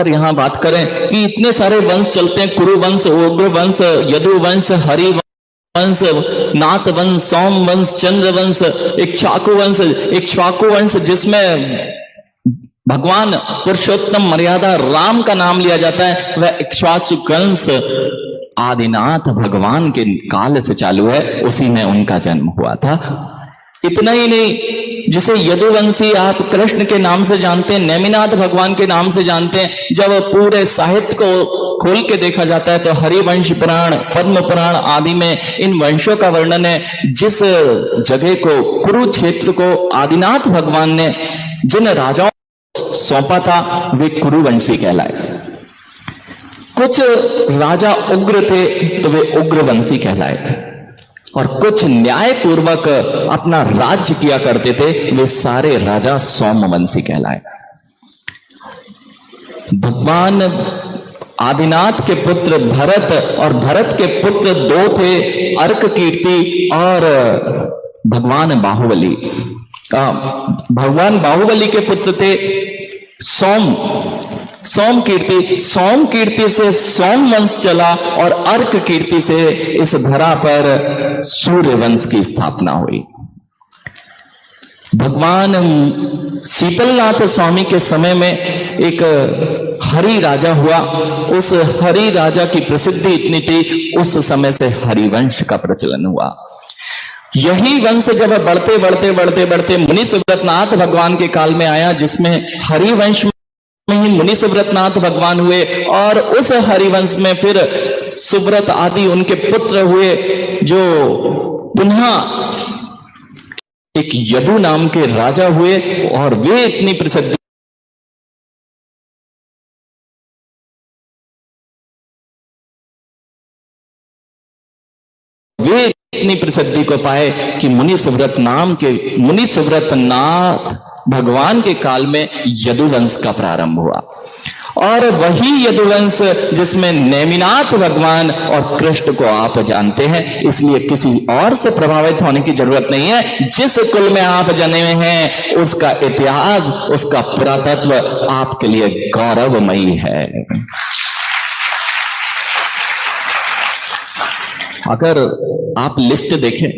अगर यहाँ बात करें कि इतने सारे वंश चलते हैं, कुरु वंश, उग्र वंश, यदु वंश, हरि वंश, नाथ वंश, सोम वंश, चंद्र वंश, इक्ष्वाकु वंश, जिसमें भगवान पुरुषोत्तम मर्यादा राम का नाम लिया जाता है, वह इक्ष्वाकु वंश आदिनाथ भगवान के काल से चालू है, उसी में उनका जन्म हुआ था। इतना ही नहीं, जिसे यदुवंशी आप कृष्ण के नाम से जानते हैं, नेमिनाथ भगवान के नाम से जानते हैं, जब पूरे साहित्य को खोल के देखा जाता है तो हरिवंश पुराण, पद्म पुराण आदि में इन वंशों का वर्णन है। जिस जगह को, कुरुक्षेत्र को आदिनाथ भगवान ने जिन राजाओं को सौंपा था, वे कुरुवंशी कहलाए। कुछ राजा उग्र थे तो वे उग्रवंशी कहलाए, और कुछ न्यायपूर्वक अपना राज्य किया करते थे, वे सारे राजा सोमवंशी कहलाए। भगवान आदिनाथ के पुत्र भरत, और भरत के पुत्र दो थे, अर्क कीर्ति और भगवान बाहुबली। भगवान बाहुबली के पुत्र थे सोम कीर्ति। सोम कीर्ति से सोम वंश चला, और अर्क कीर्ति से इस धरा पर सूर्य वंश की स्थापना हुई। भगवान शीतलनाथ स्वामी के समय में एक हरि राजा हुआ। उस हरि राजा की प्रसिद्धि इतनी थी, उस समय से हरिवंश का प्रचलन हुआ। यही वंश जब बढ़ते बढ़ते बढ़ते बढ़ते मुनि सुव्रतनाथ भगवान के काल में आया, जिसमें हरिवंश में ही मुनि सुव्रतनाथ भगवान हुए, और उस हरिवंश में फिर सुव्रत आदि उनके पुत्र हुए, जो पुनः एक यदु नाम के राजा हुए, और वे इतनी प्रसिद्धि को पाए कि मुनि सुव्रतनाथ भगवान के काल में यदुवंश का प्रारंभ हुआ। और वही यदुवंश जिसमें नेमिनाथ भगवान और कृष्ण को आप जानते हैं, इसलिए किसी और से प्रभावित होने की जरूरत नहीं है। जिस कुल में आप जन्मे हैं, उसका इतिहास, उसका पुरातत्व आपके लिए गौरवमयी है। अगर आप लिस्ट देखें